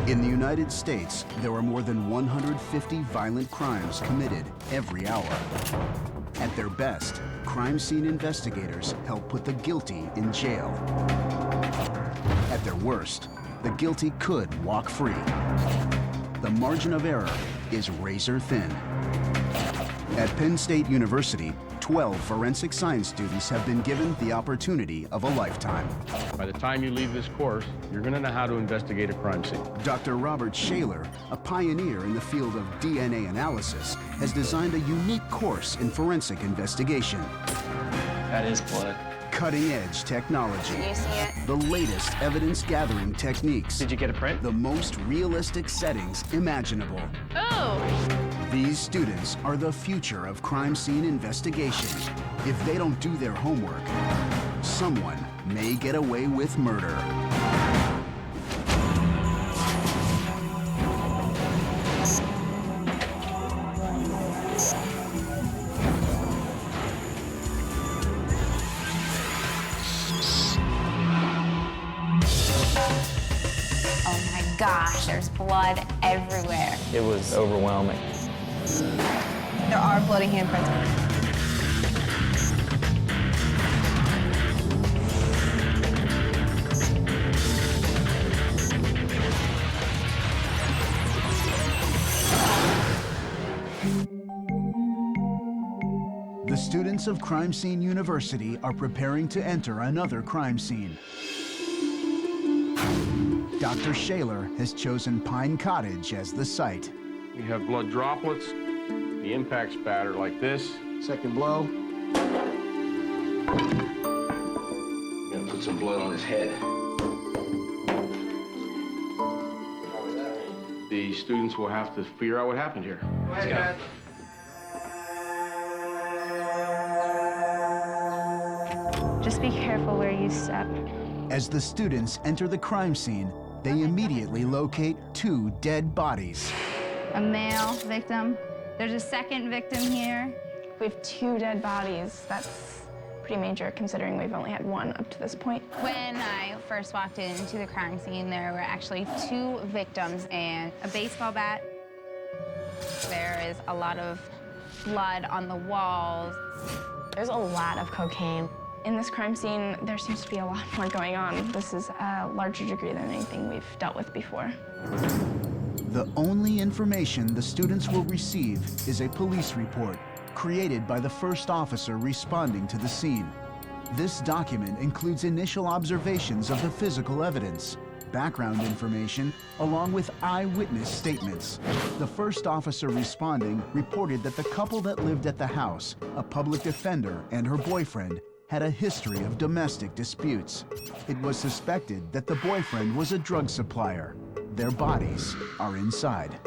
In the United States, there are more than 150 violent crimes committed every hour. At their best, crime scene investigators help put the guilty in jail. At their worst, the guilty could walk free. The margin of error is razor thin. At Penn State University, 12 forensic science students have been given the opportunity of a lifetime. By the time you leave this course, you're going to know how to investigate a crime scene. Dr. Robert Shaler, a pioneer in the field of DNA analysis, has designed a unique course in forensic investigation. That is blood. Cutting-edge technology. You see it? The latest evidence-gathering techniques. Did you get a print? The most realistic settings imaginable. Oh! These students are the future of crime scene investigation. If they don't do their homework, someone may get away with murder. Oh my gosh, there's blood everywhere. It was overwhelming. There are bloody handprints. The students of Crime Scene University are preparing to enter another crime scene. Dr. Shaler has chosen Pine Cottage as the site. You have blood droplets, the impact spatter like this. Second blow. Gonna put some blood on his head. The students will have to figure out what happened here. Let's go. Just be careful where you step. As the students enter the crime scene, they immediately locate two dead bodies. A male victim. There's a second victim here. We have 2 dead bodies. That's pretty major considering we've only had 1 up to this point. When I first walked into the crime scene, there were actually 2 victims and a baseball bat. There is a lot of blood on the walls. There's a lot of cocaine. In this crime scene, there seems to be a lot more going on. This is a larger degree than anything we've dealt with before. The only information the students will receive is a police report created by the first officer responding to the scene. This document includes initial observations of the physical evidence, background information, along with eyewitness statements. The first officer responding reported that the couple that lived at the house, a public defender and her boyfriend, had a history of domestic disputes. It was suspected that the boyfriend was a drug supplier. Their bodies are inside.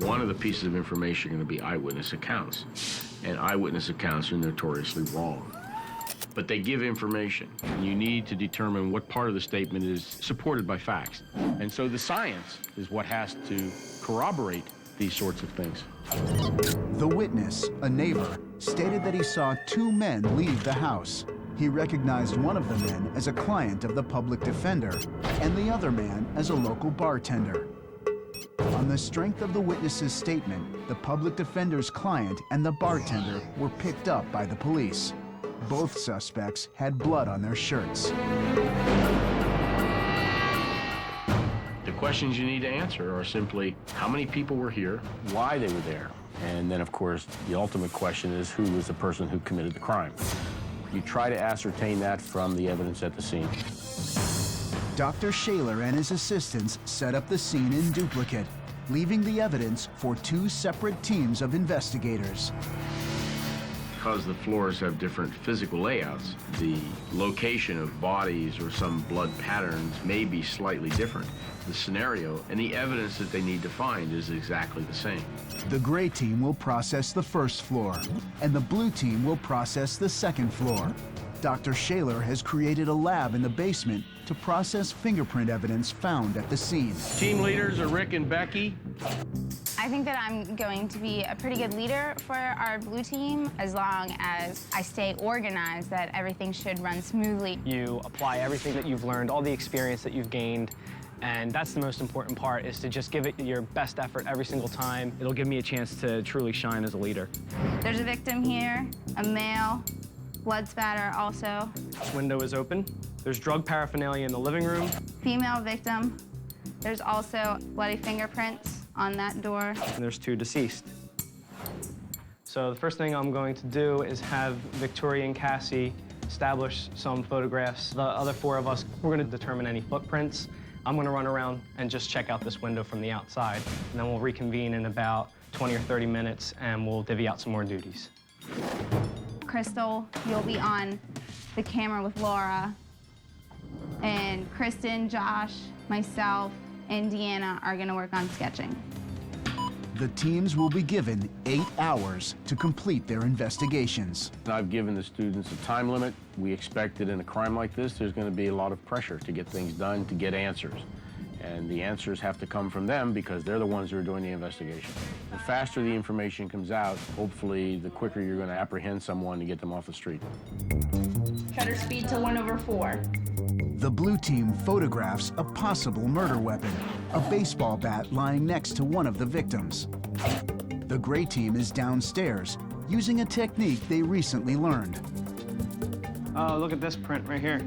One of the pieces of information are going to be eyewitness accounts. And eyewitness accounts are notoriously wrong. But they give information, and you need to determine what part of the statement is supported by facts. And so the science is what has to corroborate these sorts of things. The witness, a neighbor, stated that he saw 2 men leave the house. He recognized one of the men as a client of the public defender and the other man as a local bartender. On the strength of the witness's statement, the public defender's client and the bartender were picked up by the police. Both suspects had blood on their shirts. The questions you need to answer are simply how many people were here, why they were there, and then, of course, the ultimate question is who was the person who committed the crime. You try to ascertain that from the evidence at the scene. Dr. Shaler and his assistants set up the scene in duplicate, leaving the evidence for 2 separate teams of investigators. Because the floors have different physical layouts, the location of bodies or some blood patterns may be slightly different. The scenario and the evidence that they need to find is exactly the same. The gray team will process the first floor, and the blue team will process the second floor. Dr. Shaler has created a lab in the basement to process fingerprint evidence found at the scene. Team leaders are Rick and Becky. I think that I'm going to be a pretty good leader for our blue team as long as I stay organized, that everything should run smoothly. You apply everything that you've learned, all the experience that you've gained, And that's the most important part, is to just give it your best effort every single time. It'll give me a chance to truly shine as a leader. There's a victim here, a male, blood spatter also. This window is open. There's drug paraphernalia in the living room. Female victim. There's also bloody fingerprints on that door. And there's 2 deceased. So the first thing I'm going to do is have Victoria and Cassie establish some photographs. The other 4 of us, we're going to determine any footprints. I'm going to run around and just check out this window from the outside. And then we'll reconvene in about 20 or 30 minutes, and we'll divvy out some more duties. Crystal, you'll be on the camera with Laura. And Kristen, Josh, myself, and Deanna are gonna work on sketching. The teams will be given 8 hours to complete their investigations. I've given the students a time limit. We expect that in a crime like this, there's going to be a lot of pressure to get things done, to get answers. And the answers have to come from them because they're the ones who are doing the investigation. The faster the information comes out, hopefully, the quicker you're going to apprehend someone to get them off the street. Shutter speed to 1/4. The blue team photographs a possible murder weapon, a baseball bat lying next to one of the victims. The gray team is downstairs, using a technique they recently learned. Oh, look at this print right here.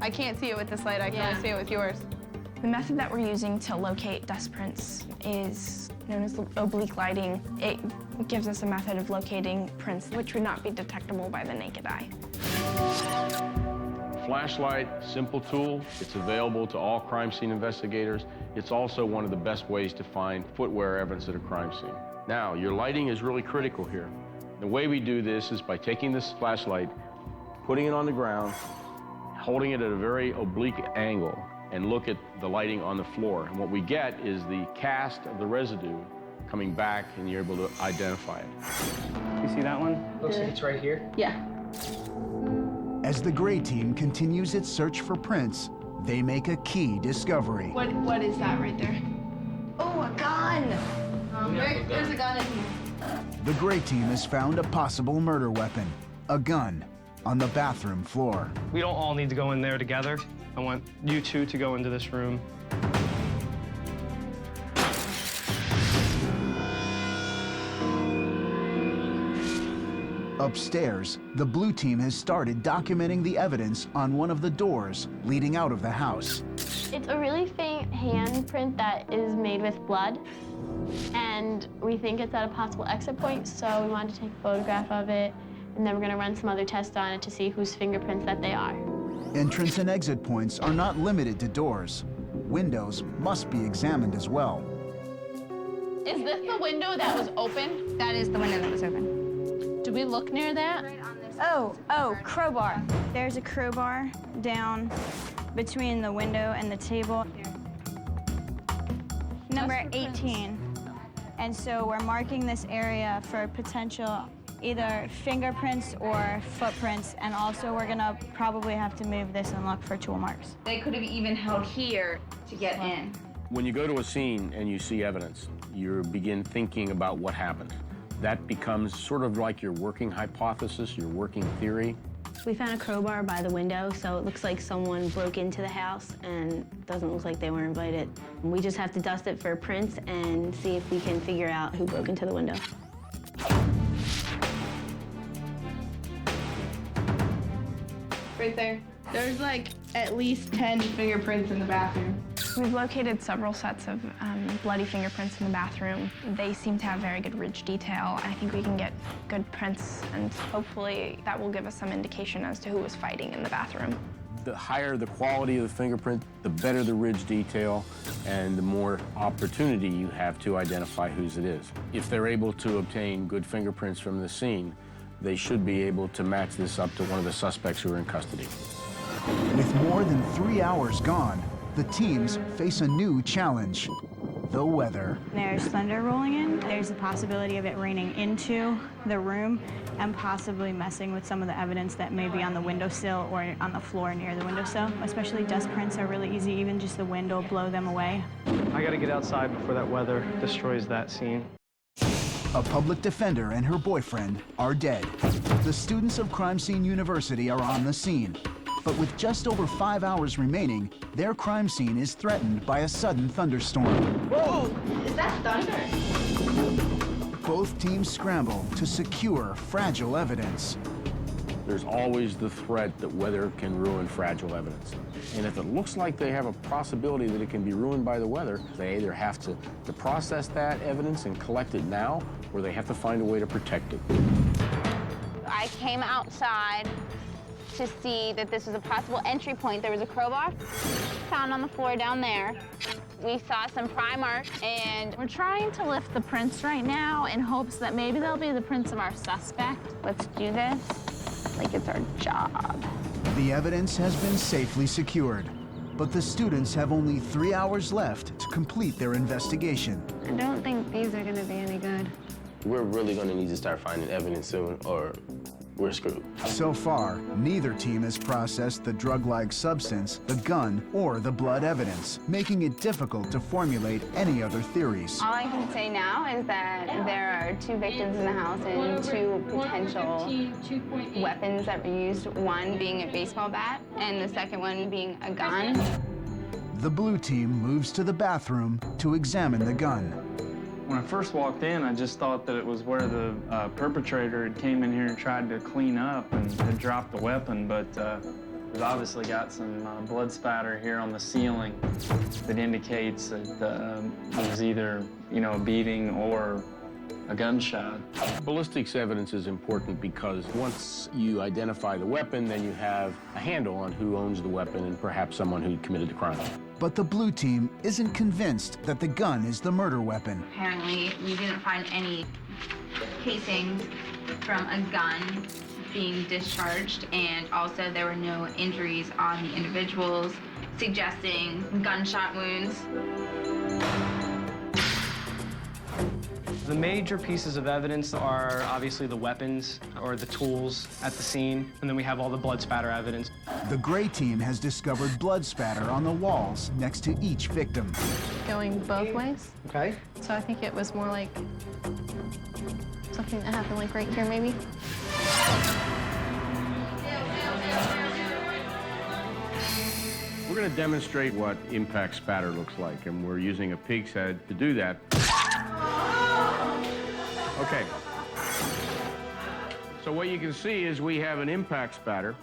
I can't see it with this light. I can only see it with yours. The method that we're using to locate dust prints is known as oblique lighting. It gives us a method of locating prints which would not be detectable by the naked eye. Flashlight, simple tool. It's available to all crime scene investigators. It's also one of the best ways to find footwear evidence at a crime scene. Now, your lighting is really critical here. The way we do this is by taking this flashlight, putting it on the ground, holding it at a very oblique angle, and look at the lighting on the floor. And what we get is the cast of the residue coming back, and you're able to identify it. You see that one? Looks like it's right here. Yeah. As the gray team continues its search for prints, they make a key discovery. What is that right there? Oh, a gun! There's a gun in here. The gray team has found a possible murder weapon, a gun, on the bathroom floor. We don't all need to go in there together. I want you 2 to go into this room. Upstairs, the blue team has started documenting the evidence on one of the doors leading out of the house. It's a really faint handprint that is made with blood, and we think it's at a possible exit point, so we wanted to take a photograph of it, and then we're going to run some other tests on it to see whose fingerprints that they are. Entrance and exit points are not limited to doors. Windows must be examined as well. Is this the window that was open? That is the window that was open. Do we look near that? Oh, crowbar. There's a crowbar down between the window and the table. Number 18. And so we're marking this area for potential either fingerprints or footprints, and also we're gonna probably have to move this and look for tool marks. They could have even held here to get in. When you go to a scene and you see evidence, you begin thinking about what happened. That becomes sort of like your working hypothesis, your working theory. We found a crowbar by the window, so it looks like someone broke into the house, and it doesn't look like they were invited. We just have to dust it for prints and see if we can figure out who broke into the window. Right there. There's like at least 10 fingerprints in the bathroom. We've located several sets of bloody fingerprints in the bathroom. They seem to have very good ridge detail. I think we can get good prints, and hopefully that will give us some indication as to who was fighting in the bathroom. The higher the quality of the fingerprint, the better the ridge detail, and the more opportunity you have to identify whose it is. If they're able to obtain good fingerprints from the scene, they should be able to match this up to one of the suspects who are in custody. With more than 3 hours gone, the teams face a new challenge: the weather. There's thunder rolling in. There's a possibility of it raining into the room and possibly messing with some of the evidence that may be on the windowsill or on the floor near the windowsill. Especially dust prints are really easy. Even just the wind will blow them away. I gotta get outside before that weather destroys that scene. A public defender and her boyfriend are dead. The students of Crime Scene University are on the scene. But with just over 5 hours remaining, their crime scene is threatened by a sudden thunderstorm. Whoa! Is that thunder? Both teams scramble to secure fragile evidence. There's always the threat that weather can ruin fragile evidence. And if it looks like they have a possibility that it can be ruined by the weather, they either have to process that evidence and collect it now, or they have to find a way to protect it. I came outside to see that this was a possible entry point. There was a crowbar found on the floor down there. We saw some pry marks, and We're trying to lift the prints right now in hopes that maybe they'll be the prints of our suspect. let's do this like it's our job. The evidence has been safely secured, but the students have only 3 hours left to complete their investigation. I don't think these are gonna be any good. We're really gonna need to start finding evidence soon, or we're screwed. So far, neither team has processed the drug-like substance, the gun, or the blood evidence, making it difficult to formulate any other theories. All I can say now is that there are 2 victims in the house and 2 potential weapons that were used, one being a baseball bat and the second one being a gun. The blue team moves to the bathroom to examine the gun. When I first walked in, I just thought that it was where the perpetrator had came in here and tried to clean up and had dropped the weapon, but we've obviously got some blood spatter here on the ceiling that indicates that it was either, a beating or a gunshot. Ballistics evidence is important because once you identify the weapon, then you have a handle on who owns the weapon and perhaps someone who committed the crime. But the blue team isn't convinced that the gun is the murder weapon. Apparently, we didn't find any casings from a gun being discharged, and also there were no injuries on the individuals, suggesting gunshot wounds. The major pieces of evidence are obviously the weapons or the tools at the scene, and then we have all the blood spatter evidence. The gray team has discovered blood spatter on the walls next to each victim. Going both ways. Okay. So I think it was more like something that happened like right here, maybe. We're going to demonstrate what impact spatter looks like, and we're using a pig's head to do that. Okay. So what you can see is we have an impact spatter.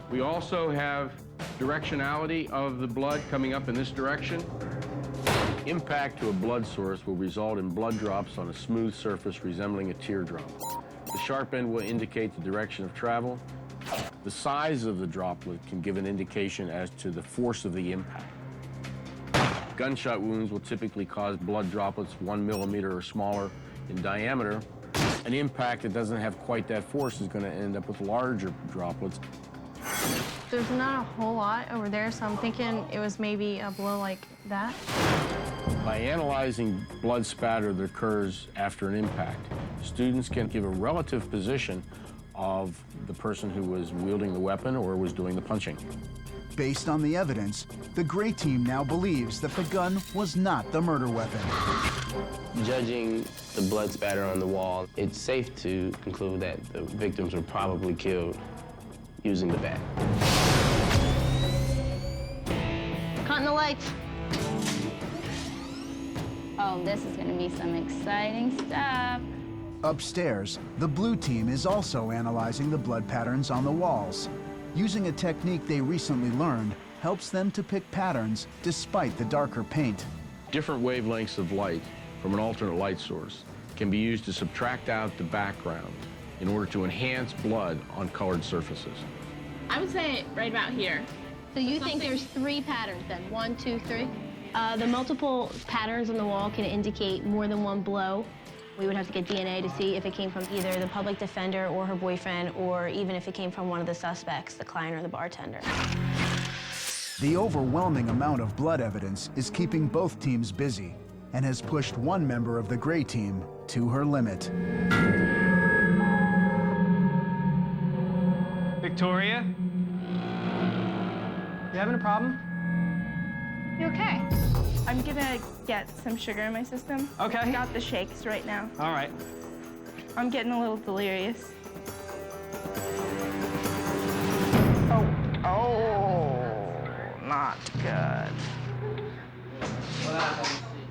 We also have directionality of the blood coming up in this direction. Impact to a blood source will result in blood drops on a smooth surface resembling a teardrop. The sharp end will indicate the direction of travel. The size of the droplet can give an indication as to the force of the impact. Gunshot wounds will typically cause blood droplets 1 millimeter or smaller in diameter. An impact that doesn't have quite that force is going to end up with larger droplets. There's not a whole lot over there, so I'm thinking it was maybe a blow like that. By analyzing blood spatter that occurs after an impact, students can give a relative position of the person who was wielding the weapon or was doing the punching. Based on the evidence, the gray team now believes that the gun was not the murder weapon. Judging the blood spatter on the wall, it's safe to conclude that the victims were probably killed using the bat. Caught in the lights. Oh, this is gonna be some exciting stuff. Upstairs, the blue team is also analyzing the blood patterns on the walls. Using a technique they recently learned helps them to pick patterns despite the darker paint. Different wavelengths of light from an alternate light source can be used to subtract out the background in order to enhance blood on colored surfaces. I would say right about here. So you think there's 3 patterns then? 1, 2, 3? The multiple patterns on the wall can indicate more than one blow. We would have to get DNA to see if it came from either the public defender or her boyfriend, or even if it came from one of the suspects, the client or the bartender. The overwhelming amount of blood evidence is keeping both teams busy and has pushed one member of the gray team to her limit. Victoria? You having a problem? You okay? I'm gonna get some sugar in my system. Okay. I got the shakes right now. All right. I'm getting a little delirious. Oh. not good.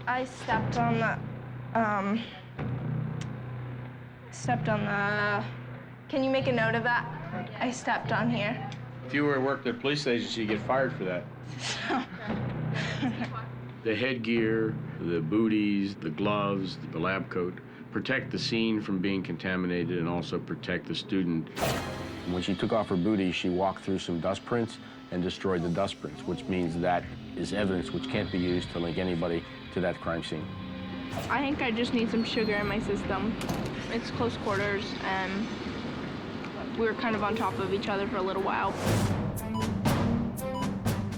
I stepped on the, can you make a note of that? I stepped on here. If you were to work at a police agency, you'd get fired for that. The headgear, the booties, the gloves, the lab coat, protect the scene from being contaminated and also protect the student. When she took off her booties, she walked through some dust prints and destroyed the dust prints, which means that is evidence which can't be used to link anybody to that crime scene. I think I just need some sugar in my system. It's close quarters, and we were kind of on top of each other for a little while.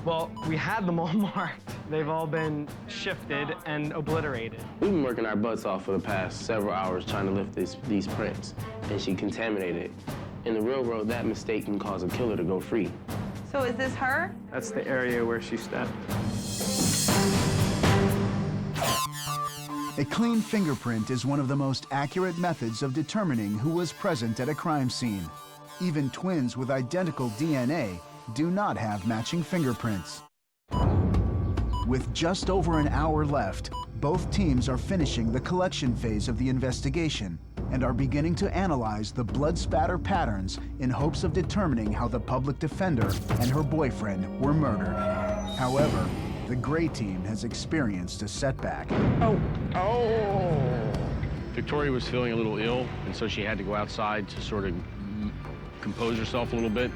Well, we had them all marked. They've all been shifted and obliterated. We've been working our butts off for the past several hours trying to lift these prints, and she contaminated it. In the real world, that mistake can cause a killer to go free. So is this her? That's the area where she stepped. A clean fingerprint is one of the most accurate methods of determining who was present at a crime scene. Even twins with identical DNA do not have matching fingerprints. With just over an hour left, both teams are finishing the collection phase of the investigation and are beginning to analyze the blood spatter patterns in hopes of determining how the public defender and her boyfriend were murdered. However, the gray team has experienced a setback. Victoria was feeling a little ill, and so she had to go outside to sort of compose herself a little bit.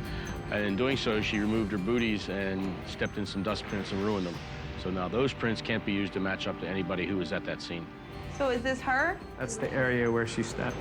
And in doing so, she removed her booties and stepped in some dust prints and ruined them. So now those prints can't be used to match up to anybody who was at that scene. So is this her? That's the area where she stepped.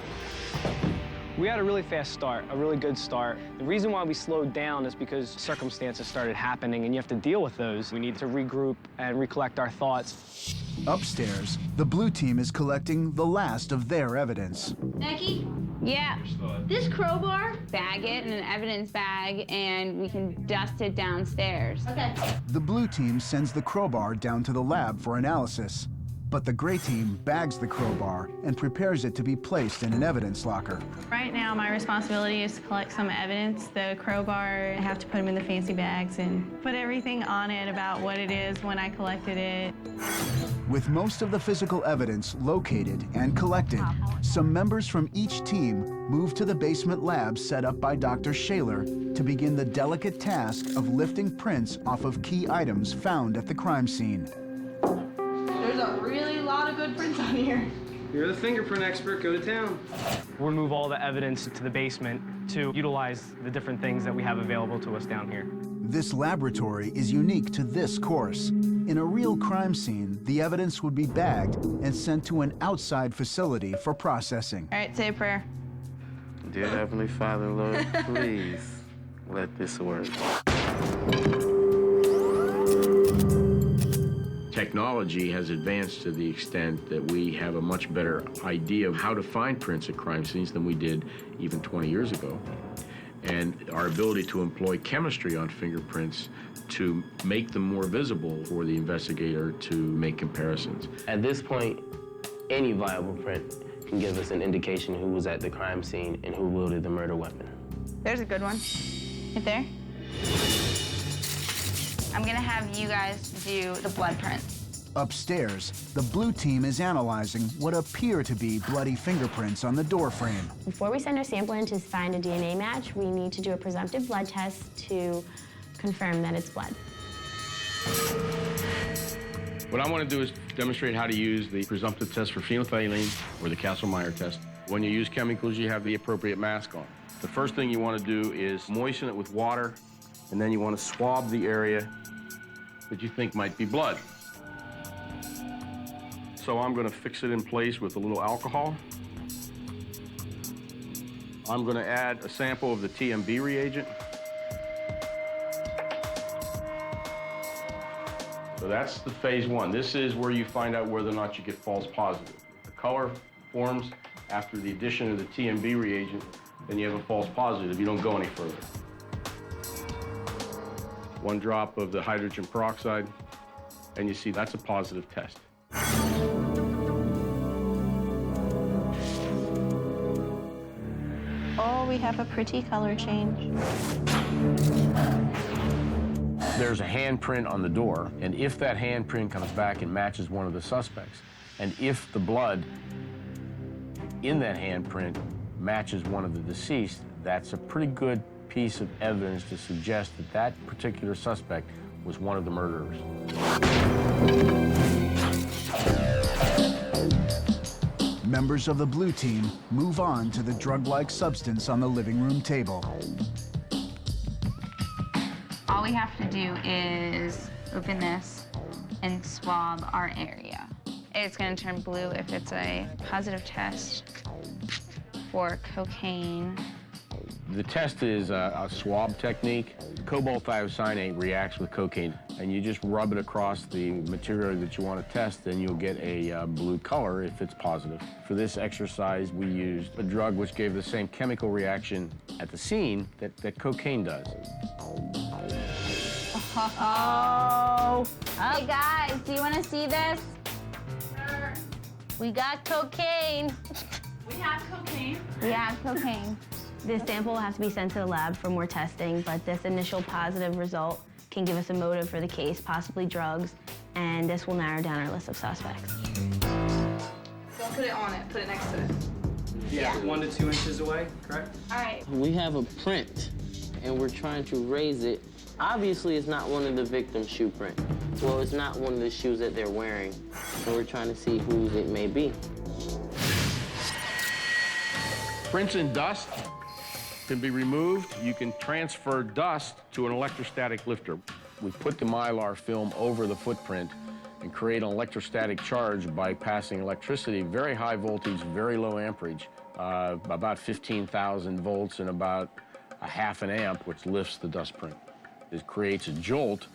We had a really fast start, a really good start. The reason why we slowed down is because circumstances started happening and you have to deal with those. We need to regroup and recollect our thoughts. Upstairs, the blue team is collecting the last of their evidence. Becky? Yeah. This crowbar, bag it in an evidence bag, and we can dust it downstairs. Okay. The blue team sends the crowbar down to the lab for analysis, but the gray team bags the crowbar and prepares it to be placed in an evidence locker. Right now, my responsibility is to collect some evidence. The crowbar, I have to put them in the fancy bags and put everything on it about what it is when I collected it. With most of the physical evidence located and collected, some members from each team move to the basement lab set up by Dr. Shaler to begin the delicate task of lifting prints off of key items found at the crime scene. There's a really lot of good prints on here. You're the fingerprint expert, go to town. We'll move all the evidence to the basement to utilize the different things that we have available to us down here. This laboratory is unique to this course. In a real crime scene, the evidence would be bagged and sent to an outside facility for processing. All right, say a prayer. Dear Heavenly Father, Lord, please let this work. Technology has advanced to the extent that we have a much better idea of how to find prints at crime scenes than we did even 20 years ago. And our ability to employ chemistry on fingerprints to make them more visible for the investigator to make comparisons. At this point, any viable print can give us an indication who was at the crime scene and who wielded the murder weapon. There's a good one. Right there. I'm gonna have you guys do the blood print. Upstairs, the blue team is analyzing what appear to be bloody fingerprints on the door frame. Before we send our sample in to find a DNA match, we need to do a presumptive blood test to confirm that it's blood. What I want to do is demonstrate how to use the presumptive test for phenolphthalein or the Kastle-Meyer test. When you use chemicals, you have the appropriate mask on. The first thing you want to do is moisten it with water, and then you want to swab the area that you think might be blood. So I'm going to fix it in place with a little alcohol. I'm going to add a sample of the TMB reagent. So that's the phase one. This is where you find out whether or not you get false positive. The color forms after the addition of the TMB reagent, then you have a false positive. You don't go any further. 1 drop of the hydrogen peroxide, and you see that's a positive test. Oh, we have a pretty color change. there's a handprint on the door, and if that handprint comes back and matches one of the suspects, and if the blood in that handprint matches one of the deceased, that's a pretty good piece of evidence to suggest that that particular suspect was one of the murderers. Members of the blue team move on to the drug-like substance on the living room table. All we have to do is open this and swab our area. It's going to turn blue if it's a positive test for cocaine. The test is a swab technique. Cobalt thiocyanate reacts with cocaine, and you just rub it across the material that you want to test, and you'll get a blue color if it's positive. For this exercise, we used a drug which gave the same chemical reaction at the scene that cocaine does. Oh. Hey guys, do you want to see this? Sure. We got cocaine. We have cocaine. We have cocaine. This sample will have to be sent to the lab for more testing, but this initial positive result can give us a motive for the case, possibly drugs, and this will narrow down our list of suspects. Don't put it on it, put it next to it. Yeah, 1 to 2 inches away, correct? All right. We have a print, and we're trying to raise it. Obviously, it's not one of the victim's shoe print. Well, it's not one of the shoes that they're wearing, so we're trying to see whose it may be. Prints and dust can be removed. You can transfer dust to an electrostatic lifter. We put the Mylar film over the footprint and create an electrostatic charge by passing electricity, very high voltage, very low amperage, about 15,000 volts and about a half an amp, which lifts the dust print. It creates a jolt,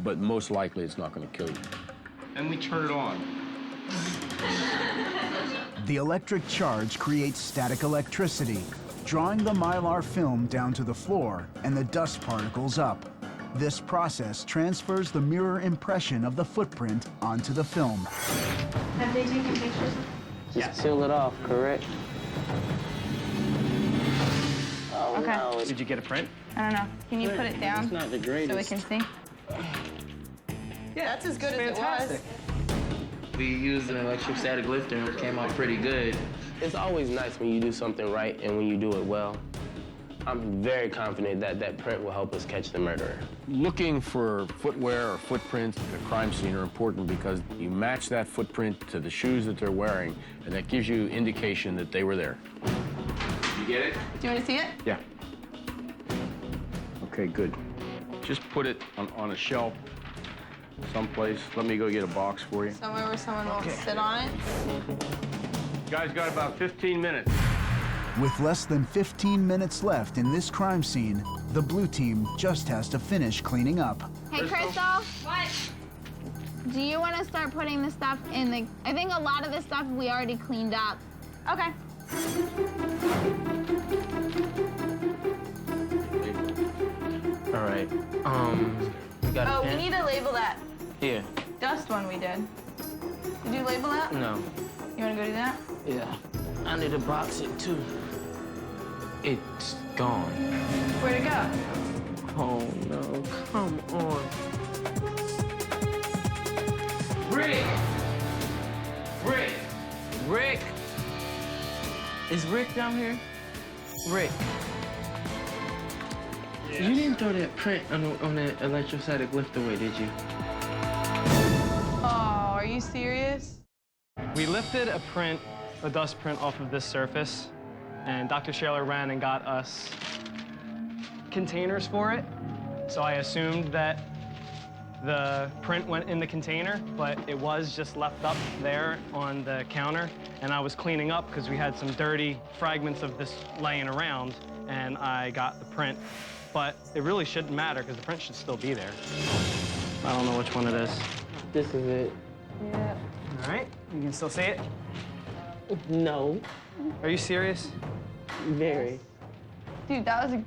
but most likely it's not going to kill you. And we turn it on. The electric charge creates static electricity, drawing the Mylar film down to the floor and the dust particles up. This process transfers the mirror impression of the footprint onto the film. Have they taken pictures? Just peel it off, correct? Oh, Okay. no. Did you get a print? I don't know. Can you put it down It's not the so we greatest. can see? Yeah, That's as good as it was. fantastic. We used an electrostatic lifter and it came out pretty good. It's always nice when you do something right and when you do it well. I'm very confident that that print will help us catch the murderer. Looking for footwear or footprints at a crime scene are important because you match that footprint to the shoes that they're wearing, and that gives you indication that they were there. You get it? Do you want to see it? Yeah. Okay, good. Just put it on a shelf someplace. Let me go get a box for you. Somewhere where someone won't sit on it. You guys got about 15 minutes. With less than 15 minutes left in this crime scene, the blue team just has to finish cleaning up. Hey, Crystal. What? Do you want to start putting the stuff in the... I think a lot of the stuff we already cleaned up. Okay. All right. You got a Oh, pen? we need to label that. Here. Dust one we did. Did you label that? No. You want to go do that? Yeah. I need to box it too. It's gone. Where'd it go? Oh no, come on. Rick! Rick! Rick! Is Rick down here? Rick. Yes. You didn't throw that print on that electrostatic lift away, did you? Oh, are you serious? We lifted a dust print off of this surface, and Dr. Shaler ran and got us containers for it. So I assumed that the print went in the container, but it was just left up there on the counter. And I was cleaning up because we had some dirty fragments of this laying around, and I got the print. But it really shouldn't matter because the print should still be there. I don't know which one it is. This is it. Yeah. All right, you can still see it? No. Are you serious? Very. Dude, that was a...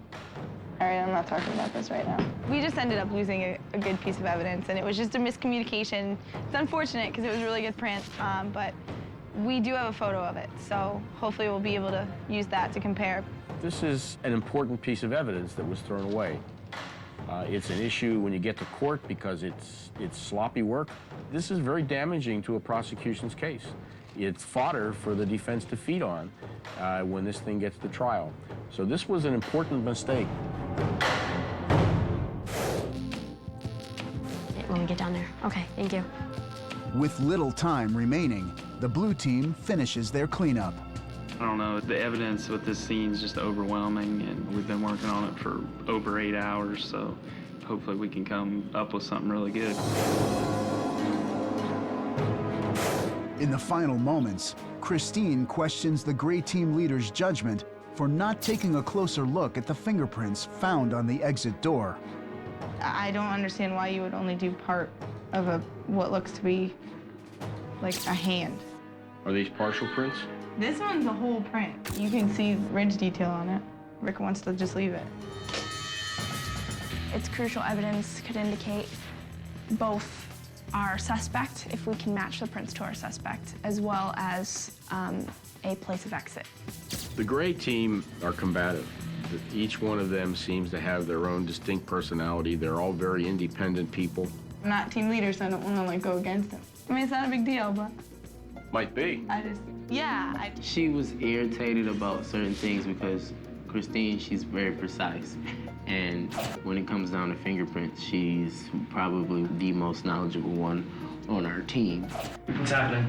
All right, I'm not talking about this right now. We just ended up losing a good piece of evidence, and it was just a miscommunication. It's unfortunate because it was a really good print, but we do have a photo of it, so hopefully we'll be able to use that to compare. This is an important piece of evidence that was thrown away. It's an issue when you get to court because it's sloppy work. This is very damaging to a prosecution's case. It's fodder for the defense to feed on when this thing gets to trial. So this was an important mistake. When we get down there. Okay, thank you. With little time remaining, the blue team finishes their cleanup. I don't know, the evidence with this scene is just overwhelming, and we've been working on it for over 8 hours, so hopefully we can come up with something really good. In the final moments, Christine questions the gray team leader's judgment for not taking a closer look at the fingerprints found on the exit door. I don't understand why you would only do part of what looks to be like a hand. Are these partial prints? This one's a whole print. You can see ridge detail on it. Rick wants to just leave it. It's crucial evidence, could indicate both our suspect, if we can match the prints to our suspect, as well as a place of exit. The gray team are combative. Each one of them seems to have their own distinct personality. They're all very independent people. I'm not team leader, so I don't want to go against him. I mean, it's not a big deal, but Might be. She was irritated about certain things because Christine, she's very precise. And when it comes down to fingerprints, she's probably the most knowledgeable one on our team. What's happening?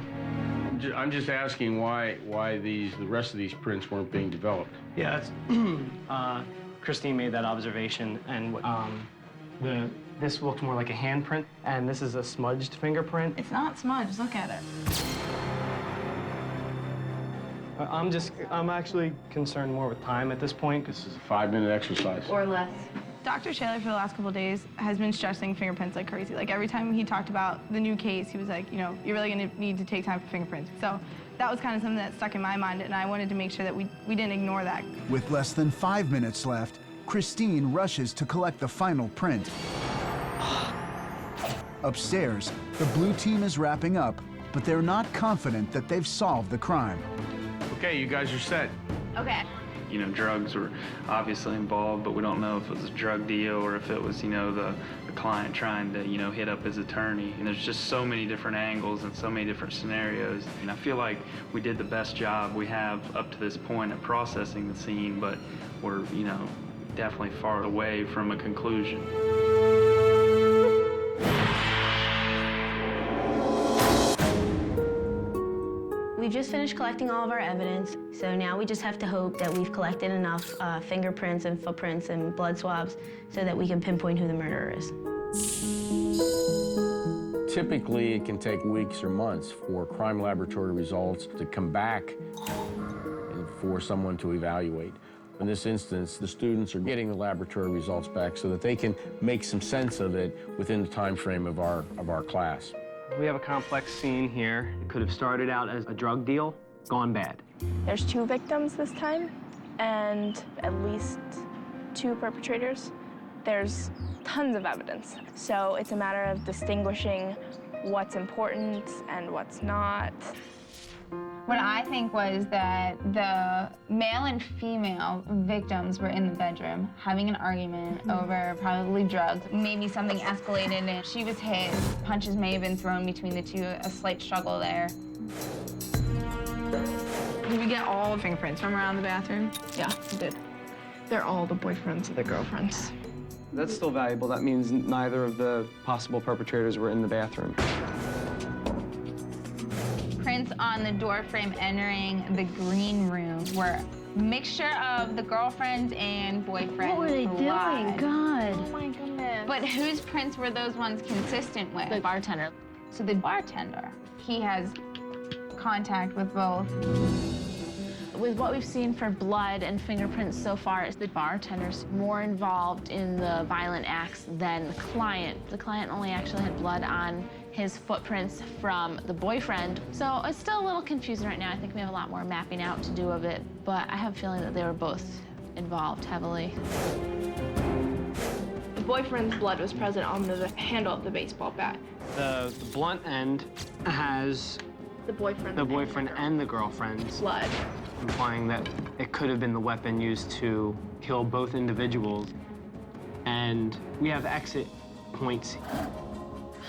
I'm just asking why the rest of these prints weren't being developed. Yeah, it's, Christine made that observation, and this looked more like a handprint, and this is a smudged fingerprint. it's not smudged. Look at it. I'm actually concerned more with time at this point. This is a 5-minute exercise. Or less. Dr. Shaler, for the last couple of days, has been stressing fingerprints like crazy. Like, every time he talked about the new case, he was like, you know, you're really going to need to take time for fingerprints. So that was kind of something that stuck in my mind, and I wanted to make sure that we didn't ignore that. With less than 5 minutes left, Christine rushes to collect the final print. Upstairs, the blue team is wrapping up, but they're not confident that they've solved the crime. Okay, you guys are set. Okay. You know, drugs were obviously involved, but we don't know if it was a drug deal or if it was, you know, the client trying to, you know, hit up his attorney. And there's just so many different angles and so many different scenarios. And I feel like we did the best job we have up to this point at processing the scene, but we're, you know, definitely far away from a conclusion. We've just finished collecting all of our evidence, so now we just have to hope that we've collected enough fingerprints and footprints and blood swabs so that we can pinpoint who the murderer is. Typically, it can take weeks or months for crime laboratory results to come back and for someone to evaluate. In this instance, the students are getting the laboratory results back so that they can make some sense of it within the time frame of our class. We have a complex scene here. It could have started out as a drug deal, gone bad. There's 2 victims this time, and at least 2 perpetrators. There's tons of evidence, so it's a matter of distinguishing what's important and what's not. What I think was that the male and female victims were in the bedroom having an argument over probably drugs. Maybe something escalated and she was hit. Punches may have been thrown between the two, a slight struggle there. Did we get all the fingerprints from around the bathroom? Yeah, we did. They're all the boyfriends of the girlfriends. That's still valuable. That means neither of the possible perpetrators were in the bathroom. Prints on the door frame entering the green room were a mixture of the girlfriend's and boyfriend's What were they blood. doing? God. Oh my goodness. But whose prints were those ones consistent with? The bartender. So the bartender, he has contact with both. With what we've seen for blood and fingerprints so far, is the bartender's more involved in the violent acts than the client. The client only actually had blood on his footprints from the boyfriend. So it's still a little confusing right now. I think we have a lot more mapping out to do of it, but I have a feeling that they were both involved heavily. The boyfriend's blood was present on the handle of the baseball bat. The blunt end has The boyfriend. the boyfriend and the girlfriend's, blood. implying that it could have been the weapon used to kill both individuals. and we have exit points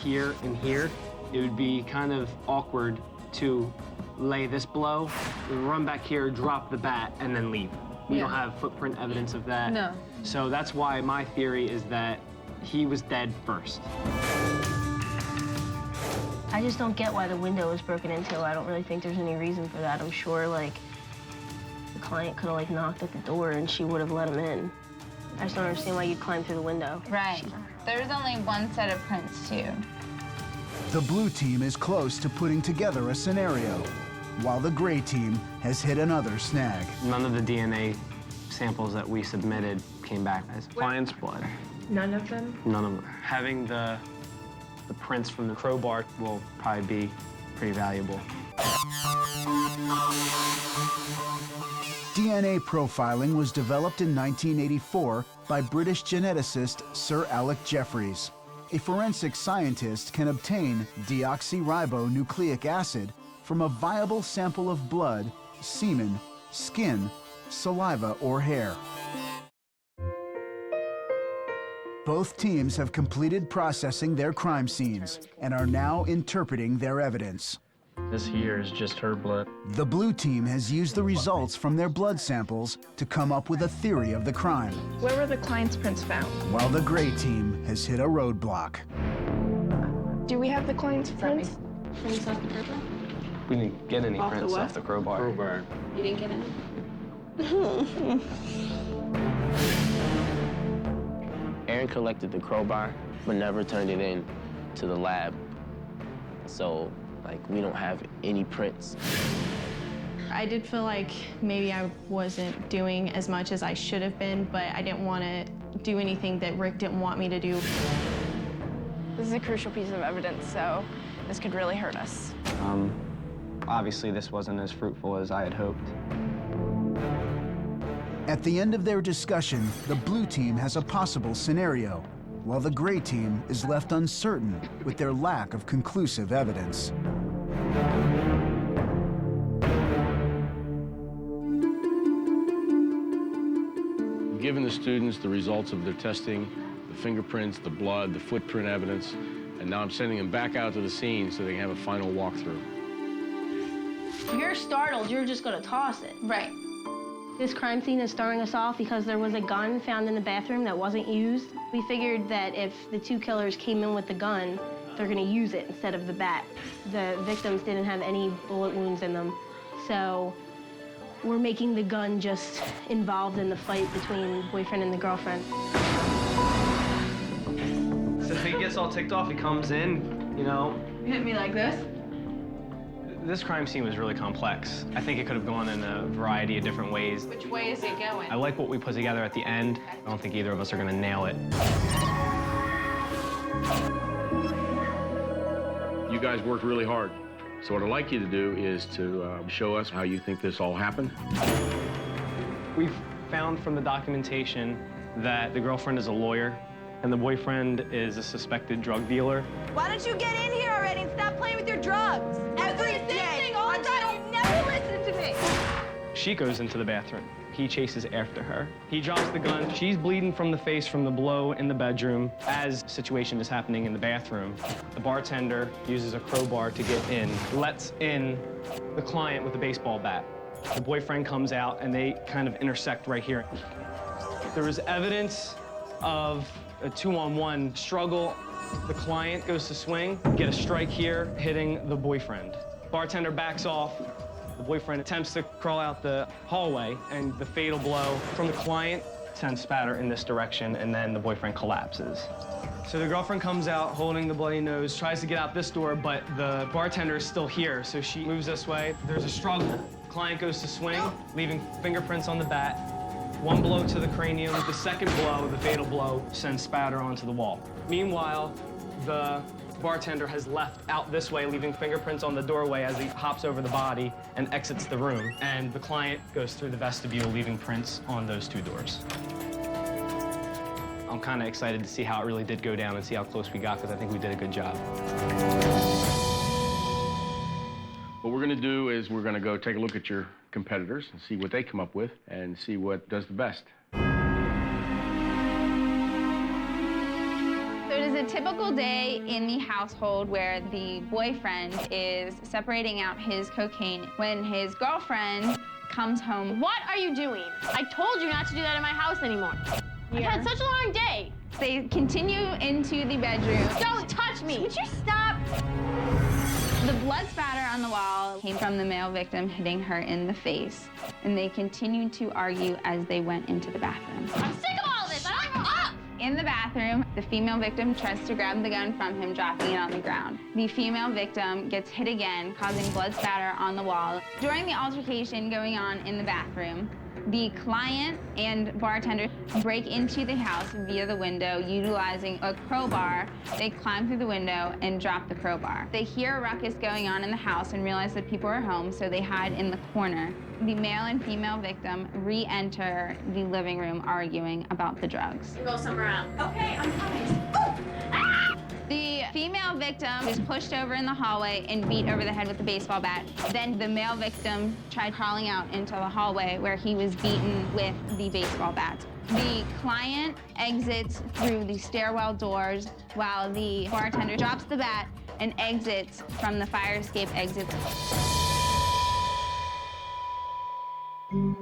here and here. It would be kind of awkward to lay this blow, run back here, drop the bat, and then leave. We don't have footprint evidence of that. No. So that's why my theory is that he was dead first. I just don't get why the window was broken into. I don't really think there's any reason for that. I'm sure, like, the client could have, like, knocked at the door and she would have let him in. I just don't understand why you'd climb through the window. Right. There's only one set of prints, too. The blue team is close to putting together a scenario, while the gray team has hit another snag. None of the DNA samples that we submitted came back as client's blood. None of them? None of them. Having the prints from the crowbar will probably be pretty valuable. DNA profiling was developed in 1984 by British geneticist Sir Alec Jeffreys. A forensic scientist can obtain deoxyribonucleic acid from a viable sample of blood, semen, skin, saliva, or hair. Both teams have completed processing their crime scenes and are now interpreting their evidence. This here is just her blood. The blue team has used the results from their blood samples to come up with a theory of the crime, Where were the client's prints found? while the gray team has hit a roadblock. Do we have the client's prints? Prints off the crowbar? We didn't get any Off the prints what? off the crowbar. You didn't get any? Aaron collected the crowbar, but never turned it in to the lab. So, like, we don't have any prints. I did feel like maybe I wasn't doing as much as I should have been, but I didn't want to do anything that Rick didn't want me to do. This is a crucial piece of evidence, so this could really hurt us. Obviously, this wasn't as fruitful as I had hoped. At the end of their discussion, the blue team has a possible scenario, while the gray team is left uncertain with their lack of conclusive evidence. Given the students the results of their testing, the fingerprints, the blood, the footprint evidence, and now I'm sending them back out to the scene so they can have a final walkthrough. You're startled, you're just gonna toss it. Right. This crime scene is starting us off because there was a gun found in the bathroom that wasn't used. We figured that if the two killers came in with the gun, they're gonna use it instead of the bat. The victims didn't have any bullet wounds in them, so we're making the gun just involved in the fight between the boyfriend and the girlfriend. So he gets all ticked off, he comes in, you know. You hit me like this? This crime scene was really complex. I think it could have gone in a variety of different ways. Which way is it going? I like what we put together at the end. I don't think either of us are gonna nail it. You guys worked really hard. So what I'd like you to do is to show us how you think this all happened. We've found from the documentation that the girlfriend is a lawyer and the boyfriend is a suspected drug dealer. Why don't you get in here already and stop playing with your drugs? Every day, all the time. You never listen to me. She goes into the bathroom. He chases after her. He drops the gun. She's bleeding from the face from the blow in the bedroom. As the situation is happening in the bathroom, the bartender uses a crowbar to get in, lets in the client with a baseball bat. The boyfriend comes out and they kind of intersect right here. There was evidence of a two-on-one struggle. The client goes to swing, get a strike here, hitting the boyfriend. Bartender backs off. The boyfriend attempts to crawl out the hallway, and the fatal blow from the client sends spatter in this direction, and then the boyfriend collapses. So the girlfriend comes out holding the bloody nose, tries to get out this door, but the bartender is still here, so she moves this way. There's a struggle. The client goes to swing, leaving fingerprints on the bat. One blow to the cranium. The second blow, the fatal blow, sends spatter onto the wall. Meanwhile, the bartender has left out this way, leaving fingerprints on the doorway as he hops over the body and exits the room. And the client goes through the vestibule, leaving prints on those two doors. I'm kind of excited to see how it really did go down and see how close we got, because I think we did a good job. What we're gonna do is we're gonna go take a look at your competitors and see what they come up with and see what does the best. typical day in the household where the boyfriend is separating out his cocaine when his girlfriend comes home. What are you doing? I told you not to do that in my house anymore. I've had such a long day. They continue into the bedroom. Don't touch me. Would you stop? The blood spatter on the wall came from the male victim hitting her in the face, and they continued to argue as they went into the bathroom. I'm sick of all this. In the bathroom, the female victim tries to grab the gun from him, dropping it on the ground. The female victim gets hit again, causing blood spatter on the wall. During the altercation going on in the bathroom, the client and bartender break into the house via the window, utilizing a crowbar. They climb through the window and drop the crowbar. They hear a ruckus going on in the house and realize that people are home, so they hide in the corner. The male and female victim re-enter the living room, arguing about the drugs. Go somewhere else. Okay, I'm coming. The female victim was pushed over in the hallway and beat over the head with a baseball bat. Then the male victim tried crawling out into the hallway where he was beaten with the baseball bat. The client exits through the stairwell doors while the bartender drops the bat and exits from the fire escape exit.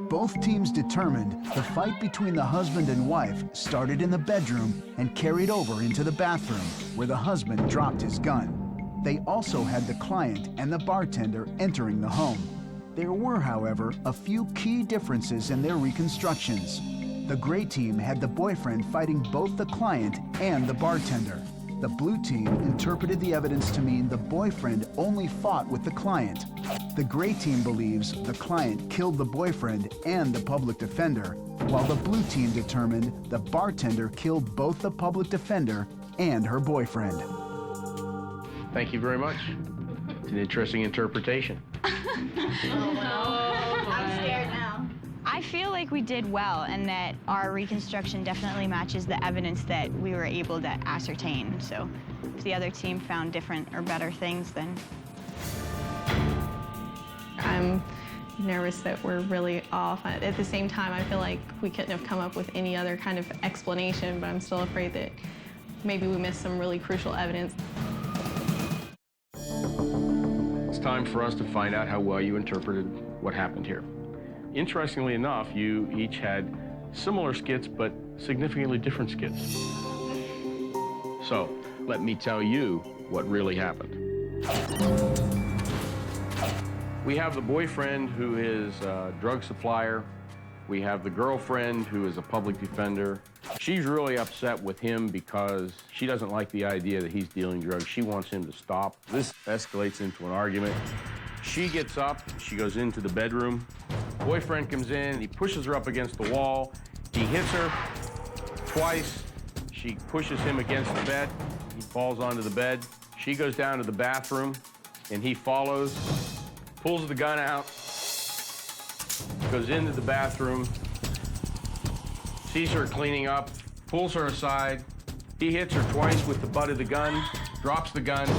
Both teams determined the fight between the husband and wife started in the bedroom and carried over into the bathroom, where the husband dropped his gun. They also had the client and the bartender entering the home. There were, however, a few key differences in their reconstructions. The gray team had the boyfriend fighting both the client and the bartender. The blue team interpreted the evidence to mean the boyfriend only fought with the client. The gray team believes the client killed the boyfriend and the public defender, while the blue team determined the bartender killed both the public defender and her boyfriend. Thank you very much. It's an interesting interpretation. I'm scared now. I feel like we did well and that our reconstruction definitely matches the evidence that we were able to ascertain. So if the other team found different or better things, then... I'm nervous that we're really off. At the same time, I feel like we couldn't have come up with any other kind of explanation, but I'm still afraid that maybe we missed some really crucial evidence. It's time for us to find out how well you interpreted what happened here. Interestingly enough, you each had similar skits, but significantly different skits. So, let me tell you what really happened. We have the boyfriend who is a drug supplier. We have the girlfriend who is a public defender. She's really upset with him because she doesn't like the idea that he's dealing drugs. She wants him to stop. This escalates into an argument. She gets up, she goes into the bedroom. Boyfriend comes in, he pushes her up against the wall. He hits her twice. She pushes him against the bed. He falls onto the bed. She goes down to the bathroom, and he follows, pulls the gun out, goes into the bathroom, sees her cleaning up, pulls her aside. He hits her twice with the butt of the gun, drops the gun,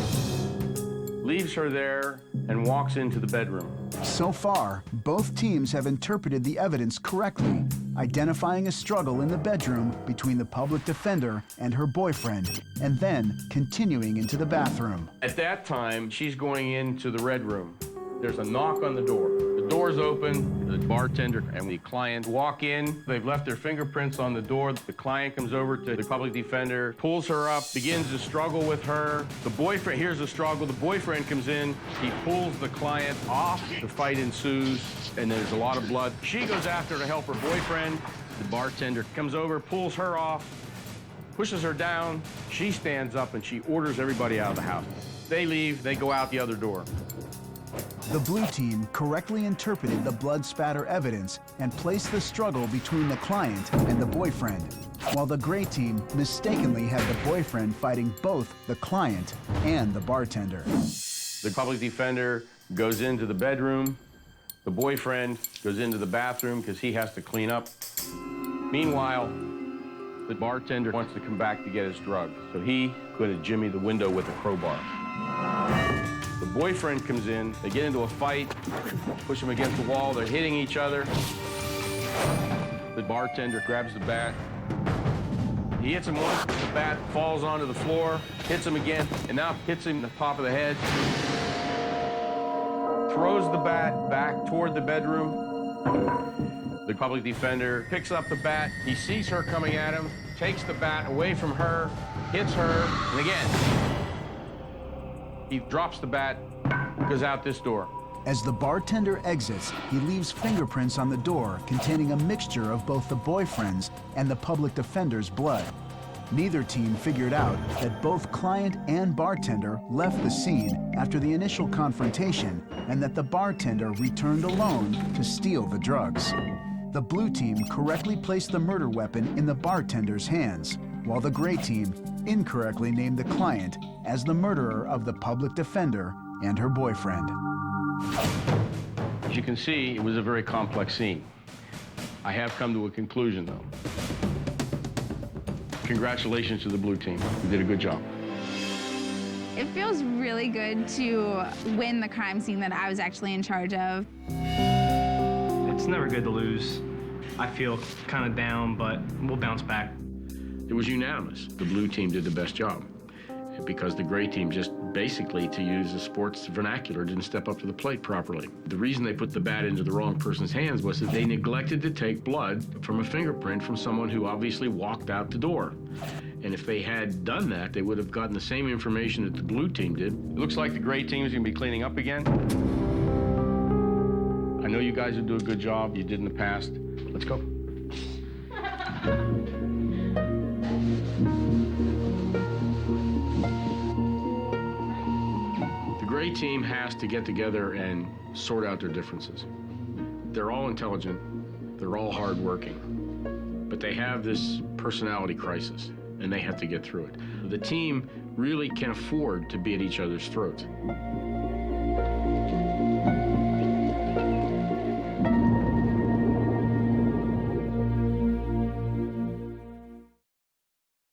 leaves her there, and walks into the bedroom. So far, both teams have interpreted the evidence correctly, identifying a struggle in the bedroom between the public defender and her boyfriend, and then continuing into the bathroom. At that time, she's going into the red room. There's a knock on the door. The door's open. The bartender and the client walk in. They've left their fingerprints on the door. The client comes over to the public defender, pulls her up, begins to struggle with her. The boyfriend hears the struggle. The boyfriend comes in. He pulls the client off. The fight ensues, and there's a lot of blood. She goes after to help her boyfriend. The bartender comes over, pulls her off, pushes her down. She stands up, and she orders everybody out of the house. They leave. They go out the other door. The blue team correctly interpreted the blood spatter evidence and placed the struggle between the client and the boyfriend, while the gray team mistakenly had the boyfriend fighting both the client and the bartender. The public defender goes into the bedroom. The boyfriend goes into the bathroom because he has to clean up. Meanwhile, the bartender wants to come back to get his drugs, so he going to jimmy the window with a crowbar. The boyfriend comes in, they get into a fight, push him against the wall, they're hitting each other. The bartender grabs the bat, He hits him once, the bat falls onto the floor, hits him again, and now hits him in the top of the head. Throws the bat back toward the bedroom. The public defender picks up the bat. He sees her coming at him, takes the bat away from her, hits her, and again. He drops the bat, goes out this door. As the bartender exits, he leaves fingerprints on the door containing a mixture of both the boyfriend's and the public defender's blood. Neither team figured out that both client and bartender left the scene after the initial confrontation and that the bartender returned alone to steal the drugs. The blue team correctly placed the murder weapon in the bartender's hands, while the gray team incorrectly named the client as the murderer of the public defender and her boyfriend. As you can see, it was a very complex scene. I have come to a conclusion, though. Congratulations to the blue team. You did a good job. It feels really good to win the crime scene that I was actually in charge of. It's never good to lose. I feel kind of down, but we'll bounce back. It was unanimous. The blue team did the best job because the gray team just basically, to use the sports vernacular, didn't step up to the plate properly. The reason they put the bat into the wrong person's hands was that they neglected to take blood from a fingerprint from someone who obviously walked out the door. And if they had done that, they would have gotten the same information that the blue team did. It looks like the gray team is going to be cleaning up again. I know you guys will do a good job. You did in the past. Let's go. The gray team has to get together and sort out their differences. They're all intelligent. They're all hardworking. But they have this personality crisis, and they have to get through it. The team really can afford to be at each other's throats.